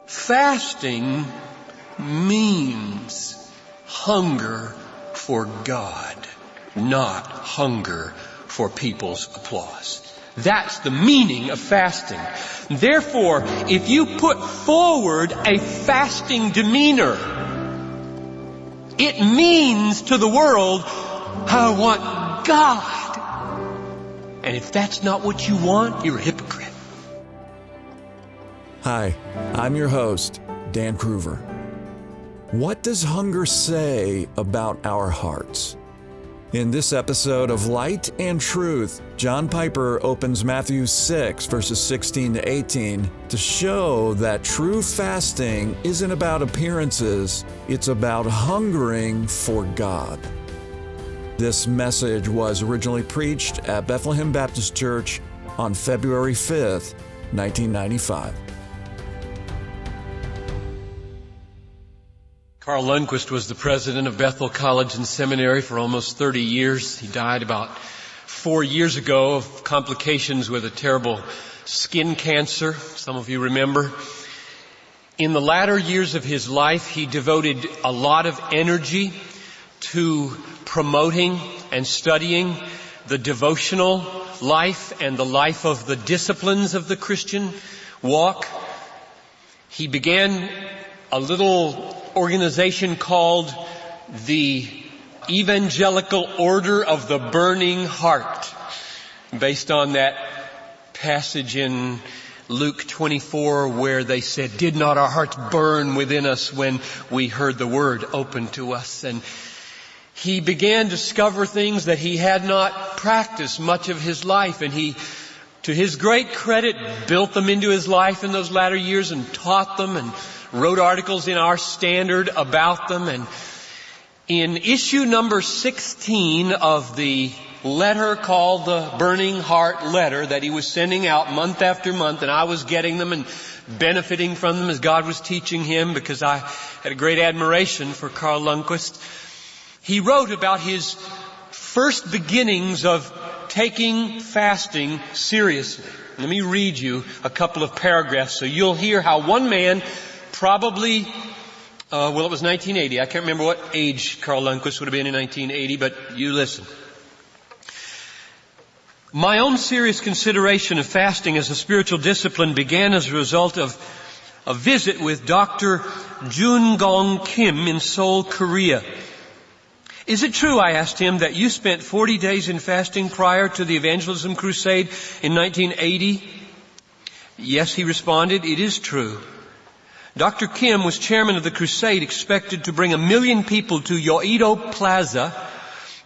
Fasting means hunger for God, not hunger for people's applause. That's the meaning of fasting. Therefore, if you put forward a fasting demeanor, it means to the world, I want God. And if that's not what you want, you're a hypocrite. Hi, I'm your host, Dan Kruver. What does hunger say about our hearts? In this episode of Light and Truth, John Piper opens Matthew 6, verses 16 to 18, to show that true fasting isn't about appearances, it's about hungering for God. This message was originally preached at Bethlehem Baptist Church on February 5th, 1995. Carl Lungquist was the president of Bethel College and Seminary for almost 30 years. He died about 4 years ago of complications with a terrible skin cancer. Some of you remember. In the latter years of his life, he devoted a lot of energy to promoting and studying the devotional life and the life of the disciplines of the Christian walk. He began a little organization called the Evangelical Order of the Burning Heart, based on that passage in Luke 24 where they said, "Did not our hearts burn within us when we heard the word opened to us?" And he began to discover things that he had not practiced much of his life, and he, to his great credit, built them into his life in those latter years and taught them and wrote articles in our Standard about them. And in issue number 16 of the letter called the Burning Heart Letter that he was sending out month after month, and I was getting them and benefiting from them as God was teaching him, because I had a great admiration for Carl Lungquist, he wrote about his first beginnings of taking fasting seriously. Let me read you a couple of paragraphs so you'll hear how one man probably, it was 1980. I can't remember what age Carl Lungquist would have been in 1980, but you listen. My own serious consideration of fasting as a spiritual discipline began as a result of a visit with Dr. Jun Gong Kim in Seoul, Korea. "Is it true," I asked him, "that you spent 40 days in fasting prior to the evangelism crusade in 1980? "Yes," he responded, "it is true." Dr. Kim was chairman of the crusade expected to bring 1 million people to Yoido Plaza,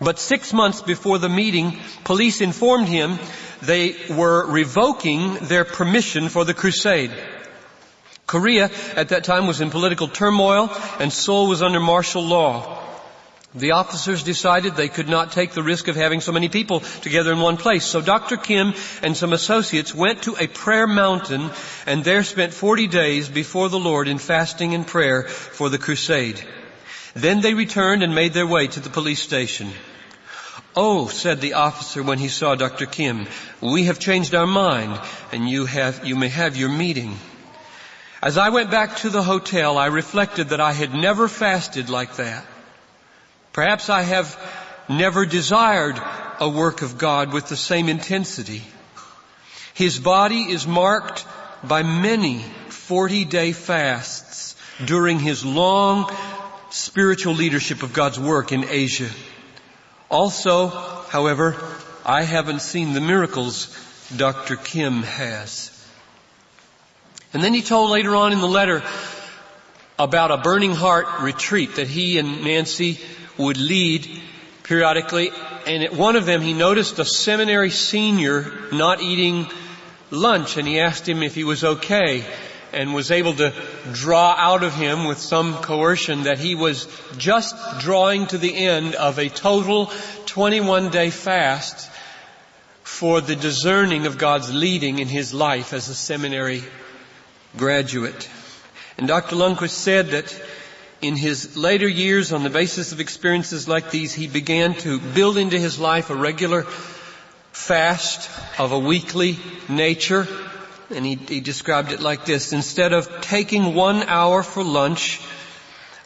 but 6 months before the meeting, police informed him they were revoking their permission for the crusade. Korea at that time was in political turmoil and Seoul was under martial law. The officers decided they could not take the risk of having so many people together in one place. So Dr. Kim and some associates went to a prayer mountain and there spent 40 days before the Lord in fasting and prayer for the crusade. Then they returned and made their way to the police station. "Oh," said the officer when he saw Dr. Kim, "we have changed our mind and you may have your meeting." As I went back to the hotel, I reflected that I had never fasted like that. Perhaps I have never desired a work of God with the same intensity. His body is marked by many 40-day fasts during his long spiritual leadership of God's work in Asia. Also, however, I haven't seen the miracles Dr. Kim has. And then he told later on in the letter about a burning heart retreat that he and Nancy would lead periodically. And at one of them, he noticed a seminary senior not eating lunch, and he asked him if he was okay, and was able to draw out of him with some coercion that he was just drawing to the end of a total 21-day fast for the discerning of God's leading in his life as a seminary graduate. And Dr. Lungquist said that in his later years, on the basis of experiences like these, he began to build into his life a regular fast of a weekly nature And he described it like this: instead of taking 1 hour for lunch,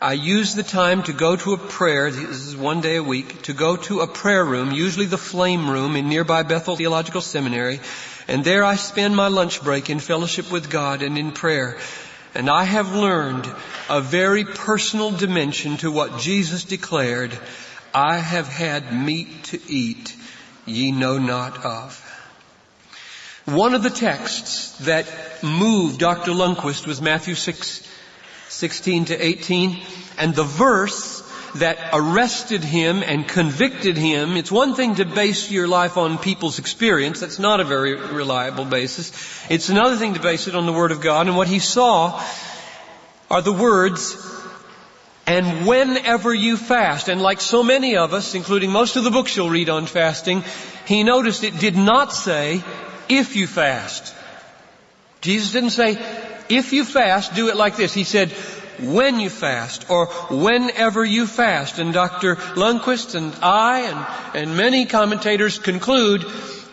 I use the time to go to a prayer, this is 1 day a week, to go to a prayer room, usually the Flame Room in nearby Bethel Theological Seminary, and there I spend my lunch break in fellowship with God and in prayer. And I have learned a very personal dimension to what Jesus declared, I have had meat to eat ye know not of. One of the texts that moved Dr. Lungquist was Matthew 6:16 to 18, and the verse that arrested him and convicted him. It's one thing to base your life on people's experience. That's not a very reliable basis. It's another thing to base it on the Word of God. And what he saw are the words, and whenever you fast. And like so many of us, including most of the books you'll read on fasting, he noticed it did not say, if you fast. Jesus didn't say, if you fast, do it like this. He said, when you fast, or whenever you fast. And Dr. Lungquist and I and many commentators conclude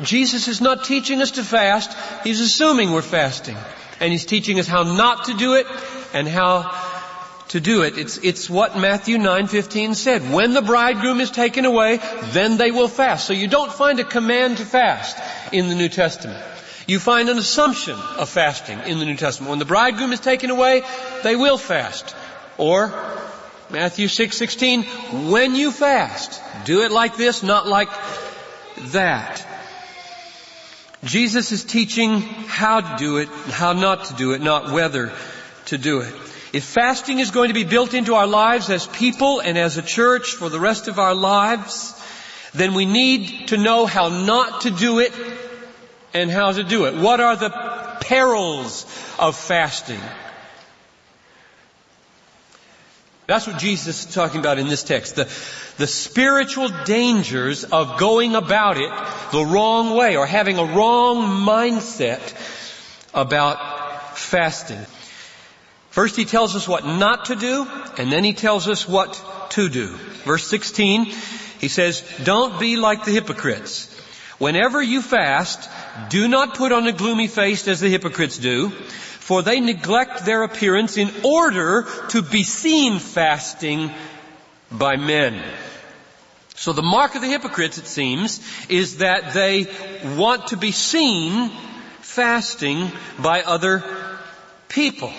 Jesus is not teaching us to fast. He's assuming we're fasting. And he's teaching us how not to do it and how to do it. It's what Matthew 9:15 said. When the bridegroom is taken away, then they will fast. So you don't find a command to fast in the New Testament. You find an assumption of fasting in the New Testament. When the bridegroom is taken away, they will fast. Or Matthew 6:16, when you fast, do it like this, not like that. Jesus is teaching how to do it, how not to do it, not whether to do it. If fasting is going to be built into our lives as people and as a church for the rest of our lives, then we need to know how not to do it and how to do it. What are the perils of fasting? That's what Jesus is talking about in this text. The spiritual dangers of going about it the wrong way or having a wrong mindset about fasting. First he tells us what not to do, and then he tells us what to do. Verse 16, he says, don't be like the hypocrites. Whenever you fast, do not put on a gloomy face as the hypocrites do, for they neglect their appearance in order to be seen fasting by men. So the mark of the hypocrites, it seems, is that they want to be seen fasting by other people.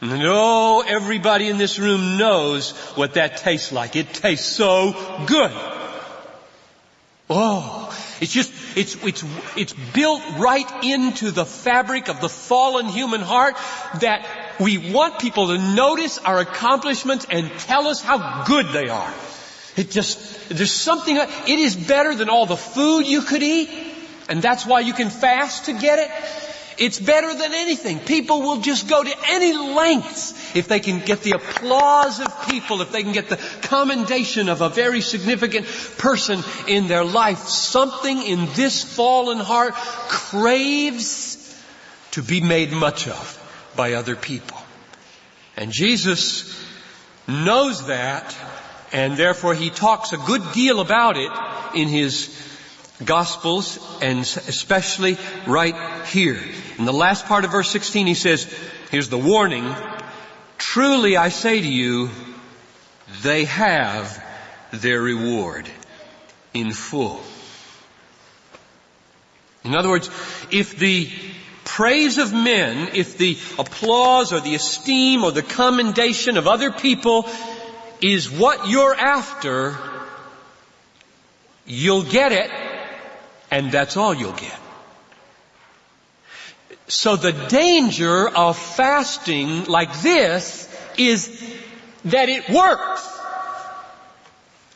No, everybody in this room knows what that tastes like. It tastes so good. Oh, it's built right into the fabric of the fallen human heart that we want people to notice our accomplishments and tell us how good they are. There's something, it is better than all the food you could eat, and that's why you can fast to get it. It's better than anything. People will just go to any lengths if they can get the applause of people, if they can get the commendation of a very significant person in their life. Something in this fallen heart craves to be made much of by other people. And Jesus knows that, and therefore he talks a good deal about it in his Gospels, and especially right here. In the last part of verse 16 he says, here's the warning, truly I say to you, they have their reward in full. In other words, if the praise of men, if the applause or the esteem or the commendation of other people is what you're after, you'll get it. And that's all you'll get. So the danger of fasting like this is that it works.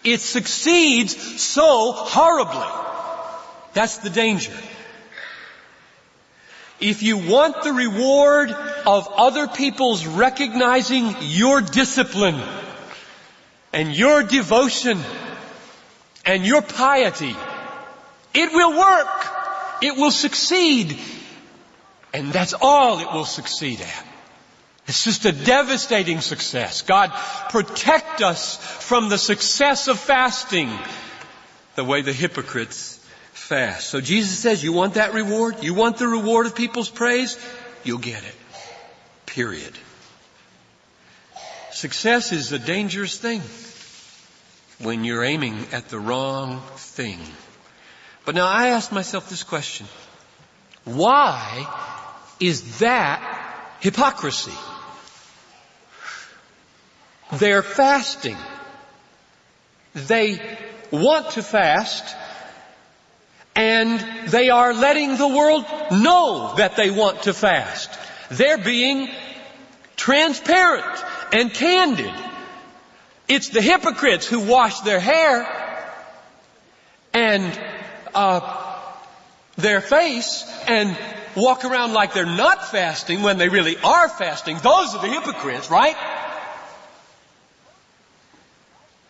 It succeeds so horribly. That's the danger. If you want the reward of other people's recognizing your discipline and your devotion and your piety, it will work. It will succeed. And that's all it will succeed at. It's just a devastating success. God, protect us from the success of fasting the way the hypocrites fast. So Jesus says, you want that reward? You want the reward of people's praise? You'll get it. Period. Success is a dangerous thing when you're aiming at the wrong thing. But now I ask myself this question. Why is that hypocrisy? They're fasting. They want to fast, and they are letting the world know that they want to fast. They're being transparent and candid. It's the hypocrites who wash their hair and their face and walk around like they're not fasting when they really are fasting. Those are the hypocrites, right?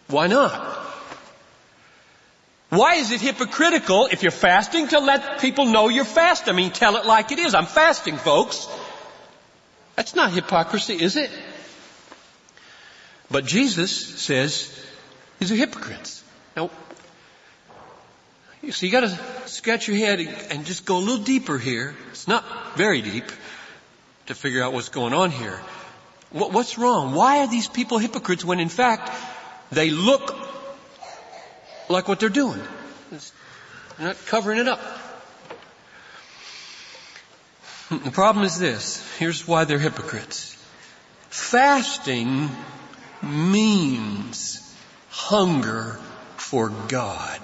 Why not? Why is it hypocritical if you're fasting to let people know you're fasting? I mean, tell it like it is. I'm fasting, folks. That's not hypocrisy, is it? But Jesus says these are hypocrites. Now, so you got to scratch your head and just go a little deeper here. It's not very deep to figure out what's going on here. What's wrong? Why are these people hypocrites when in fact they look like what they're doing? They're not covering it up. The problem is this. Here's why they're hypocrites. Fasting means hunger for God,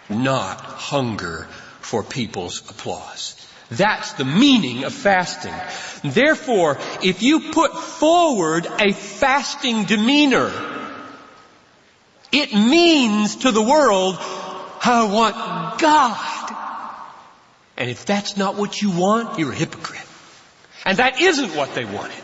not hunger for people's applause. That's the meaning of fasting. Therefore, if you put forward a fasting demeanor, it means to the world, I want God. And if that's not what you want, you're a hypocrite. And that isn't what they wanted.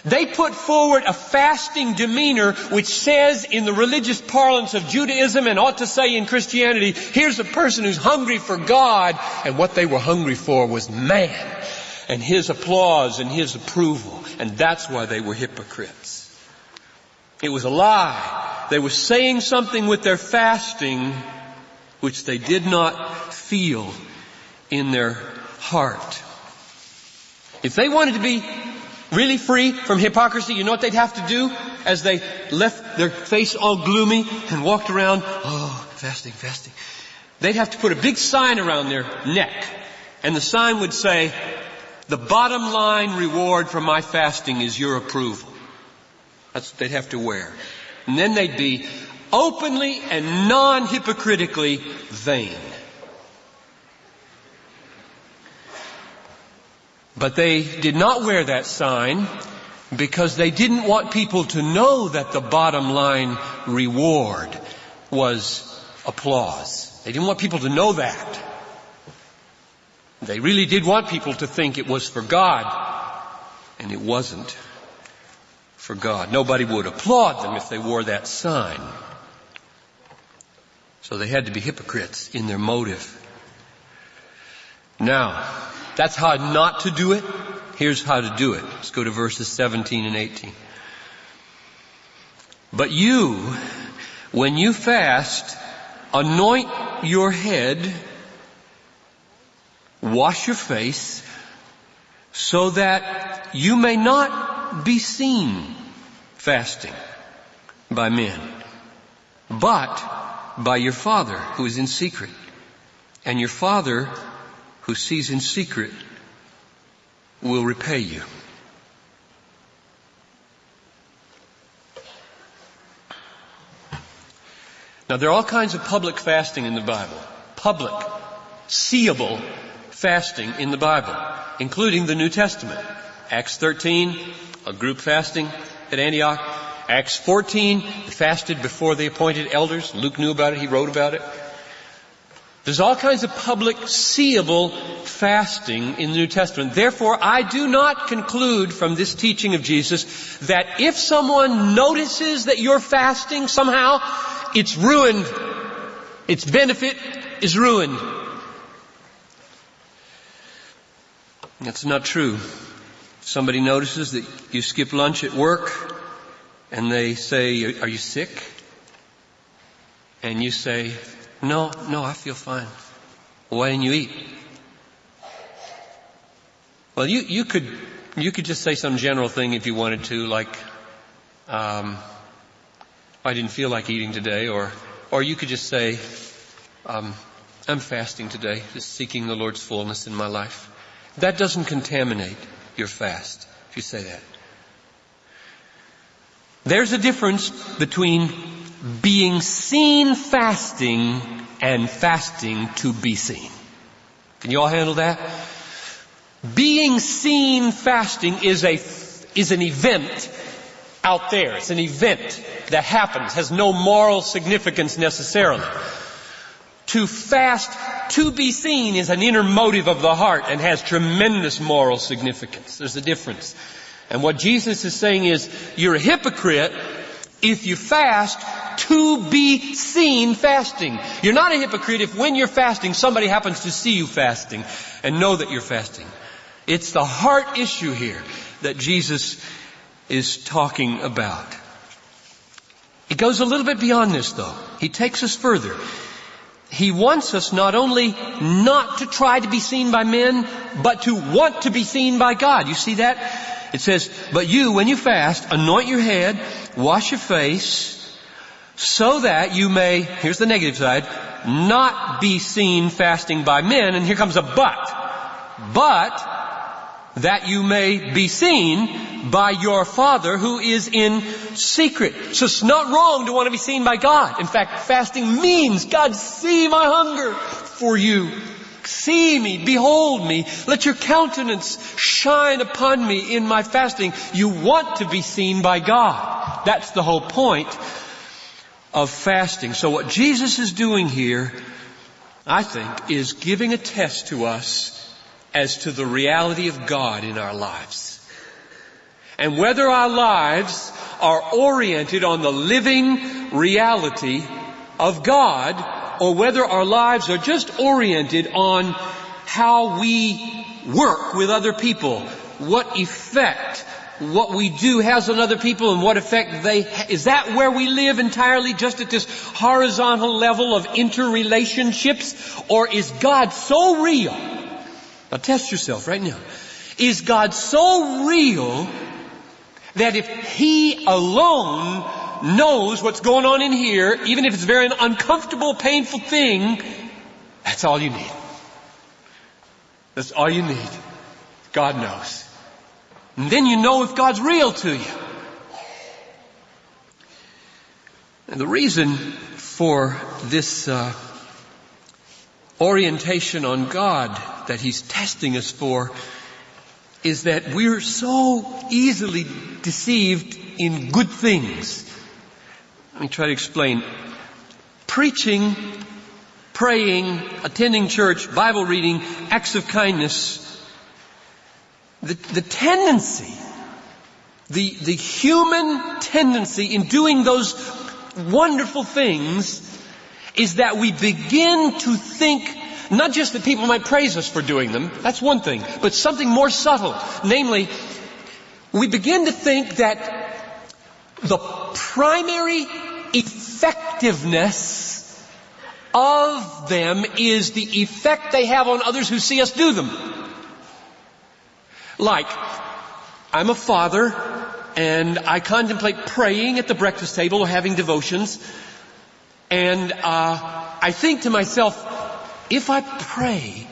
They put forward a fasting demeanor which says in the religious parlance of Judaism and ought to say in Christianity, here's a person who's hungry for God, and what they were hungry for was man and his applause and his approval. And that's why they were hypocrites. It was a lie. They were saying something with their fasting which they did not feel in their heart. If they wanted to be really free from hypocrisy, you know what they'd have to do as they left their face all gloomy and walked around, fasting, fasting. They'd have to put a big sign around their neck. And the sign would say, the bottom line reward for my fasting is your approval. That's what they'd have to wear. And then they'd be openly and non-hypocritically vain. But they did not wear that sign because they didn't want people to know that the bottom line reward was applause. They didn't want people to know that. They really did want people to think it was for God, and it wasn't for God. Nobody would applaud them if they wore that sign. So they had to be hypocrites in their motive. Now, that's how not to do it. Here's how to do it. Let's go to verses 17 and 18. But you, when you fast, anoint your head, wash your face, so that you may not be seen fasting by men, but by your Father who is in secret. And your Father who sees in secret will repay you. Now there are all kinds of public fasting in the Bible. Public, seeable fasting in the Bible, including the New Testament. Acts 13, a group fasting at Antioch. Acts 14, they fasted before they appointed elders. Luke knew about it, he wrote about it. There's all kinds of public, seeable fasting in the New Testament. Therefore, I do not conclude from this teaching of Jesus that if someone notices that you're fasting somehow, it's ruined. Its benefit is ruined. That's not true. If somebody notices that you skip lunch at work and they say, are you sick? And you say, No, I feel fine. Well, why didn't you eat? Well, you could just say some general thing if you wanted to, like, I didn't feel like eating today, or you could just say, I'm fasting today, just seeking the Lord's fullness in my life. That doesn't contaminate your fast, if you say that. There's a difference between being seen fasting and fasting to be seen. Can you all handle that? Being seen fasting is an event out there. It's an event that happens, has no moral significance necessarily. To fast to be seen is an inner motive of the heart and has tremendous moral significance. There's a difference. And what Jesus is saying is, you're a hypocrite if you fast to be seen fasting. You're not a hypocrite if when you're fasting, somebody happens to see you fasting and know that you're fasting. It's the heart issue here that Jesus is talking about. It goes a little bit beyond this, though. He takes us further. He wants us not only not to try to be seen by men, but to want to be seen by God. You see that? It says, but you, when you fast, anoint your head, wash your face, so that you may, here's the negative side, not be seen fasting by men. And here comes a but that you may be seen by your Father who is in secret. So it's not wrong to want to be seen by God. In fact, fasting means, God, see my hunger for you. See me, behold me, let your countenance shine upon me in my fasting. You want to be seen by God. That's the whole point of fasting. So what Jesus is doing here, I think, is giving a test to us as to the reality of God in our lives. And whether our lives are oriented on the living reality of God, or whether our lives are just oriented on how we work with other people, what effect what we do has on other people and what effect is that where we live entirely, just at this horizontal level of interrelationships? Or is God so real? Now test yourself right now. Is God so real that if He alone knows what's going on in here, even if it's a very uncomfortable, painful thing, that's all you need. That's all you need. God knows. And then you know if God's real to you. And the reason for this orientation on God that He's testing us for is that we're so easily deceived in good things. Let me try to explain. Preaching, praying, attending church, Bible reading, acts of kindness, the tendency, the human tendency in doing those wonderful things is that we begin to think not just that people might praise us for doing them, that's one thing, but something more subtle. Namely, we begin to think that the primary effectiveness of them is the effect they have on others who see us do them. Like, I'm a father and I contemplate praying at the breakfast table or having devotions, and I think to myself, if I pray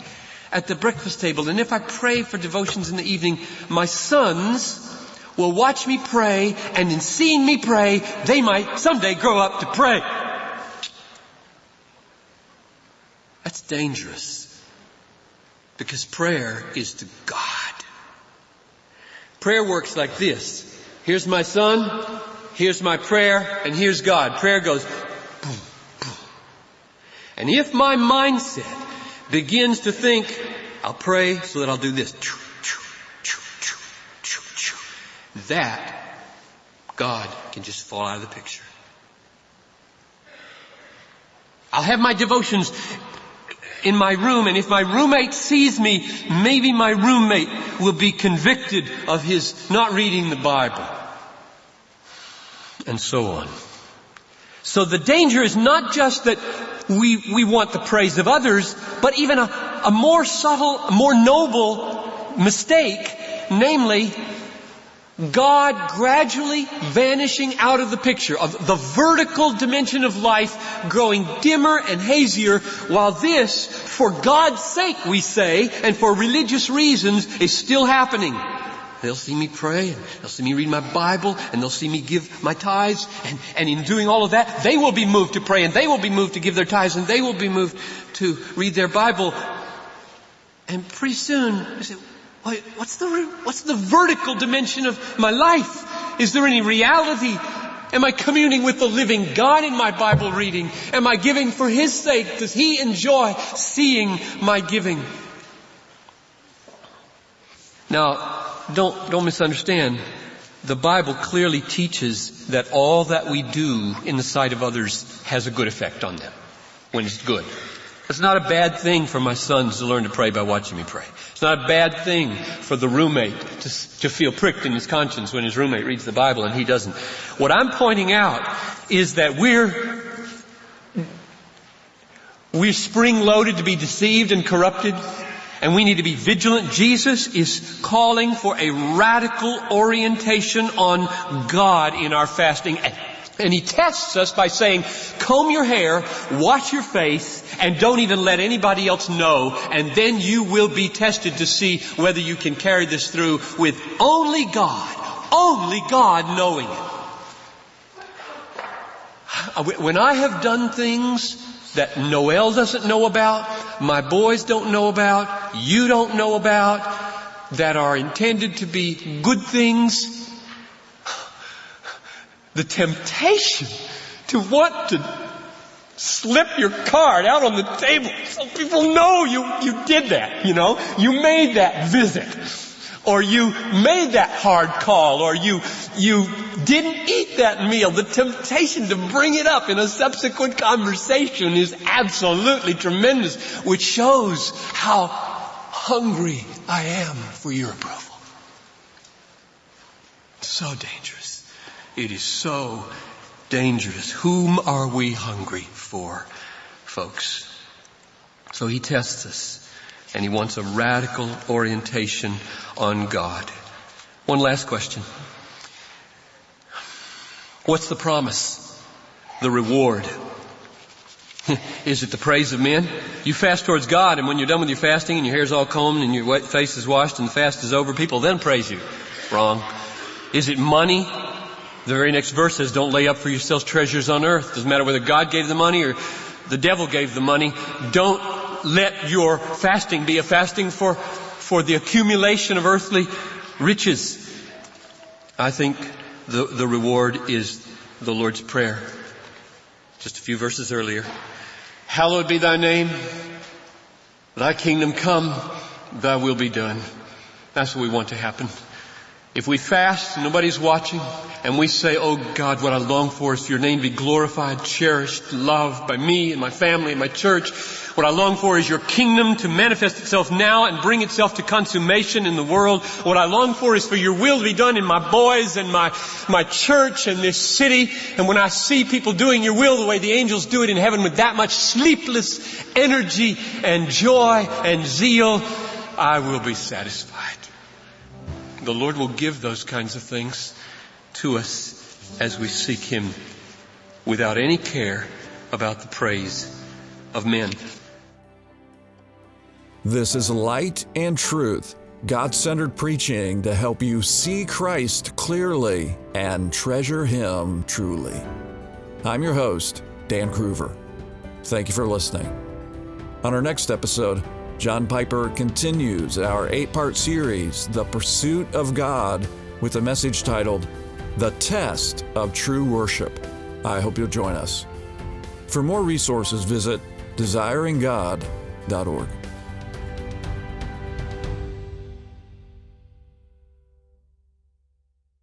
at the breakfast table and if I pray for devotions in the evening, my sons will watch me pray, and in seeing me pray, they might someday grow up to pray. That's dangerous, because prayer is to God. Prayer works like this. Here's my son, here's my prayer, and here's God. Prayer goes boom, boom. And if my mindset begins to think, I'll pray so that I'll do this, that God can just fall out of the picture. I'll have my devotions in my room, and if my roommate sees me, maybe my roommate will be convicted of his not reading the Bible. And so on. So the danger is not just that we want the praise of others, but even a more subtle, more noble mistake, namely, God gradually vanishing out of the picture, of the vertical dimension of life growing dimmer and hazier, while this, for God's sake, we say, and for religious reasons, is still happening. They'll see me pray, and they'll see me read my Bible, and they'll see me give my tithes, and in doing all of that, they will be moved to pray, and they will be moved to give their tithes, and they will be moved to read their Bible. And pretty soon, I say, wait, what's the vertical dimension of my life? Is there any reality? Am I communing with the living God in my Bible reading? Am I giving for His sake? Does He enjoy seeing my giving? Now, don't misunderstand. The Bible clearly teaches that all that we do in the sight of others has a good effect on them when it's good. It's not a bad thing for my sons to learn to pray by watching me pray. It's not a bad thing for the roommate to feel pricked in his conscience when his roommate reads the Bible and he doesn't. What I'm pointing out is that we're spring-loaded to be deceived and corrupted, and we need to be vigilant. Jesus is calling for a radical orientation on God in our fasting. And He tests us by saying, comb your hair, wash your face, and don't even let anybody else know. And then you will be tested to see whether you can carry this through with only God knowing it. When I have done things that Noel doesn't know about, my boys don't know about, you don't know about, that are intended to be good things, the temptation to want to slip your card out on the table so people know you did that, you made that visit, or you made that hard call, or you didn't eat that meal. The temptation to bring it up in a subsequent conversation is absolutely tremendous, which shows how hungry I am for your approval. So dangerous. It is so dangerous. Whom are we hungry for, folks? So He tests us, and He wants a radical orientation on God. One last question. What's the promise? The reward? Is it the praise of men? You fast towards God, and when you're done with your fasting and your hair's all combed and your face is washed and the fast is over, people then praise you. Wrong. Is it money? The very next verse says, don't lay up for yourselves treasures on earth. Doesn't matter whether God gave the money or the devil gave the money. Don't let your fasting be a fasting for the accumulation of earthly riches. I think the reward is the Lord's Prayer. Just a few verses earlier. Hallowed be thy name. Thy kingdom come. Thy will be done. That's what we want to happen. If we fast and nobody's watching, and we say, oh God, what I long for is for your name to be glorified, cherished, loved by me and my family and my church. What I long for is your kingdom to manifest itself now and bring itself to consummation in the world. What I long for is for your will to be done in my boys and my church and this city. And when I see people doing your will the way the angels do it in heaven with that much sleepless energy and joy and zeal, I will be satisfied. The Lord will give those kinds of things to us as we seek Him without any care about the praise of men. This is Light and Truth, God-centered preaching to help you see Christ clearly and treasure Him truly. I'm your host, Dan Cruver. Thank you for listening. On our next episode, John Piper continues our 8-part series, The Pursuit of God, with a message titled, The Test of True Worship. I hope you'll join us. For more resources, visit desiringgod.org.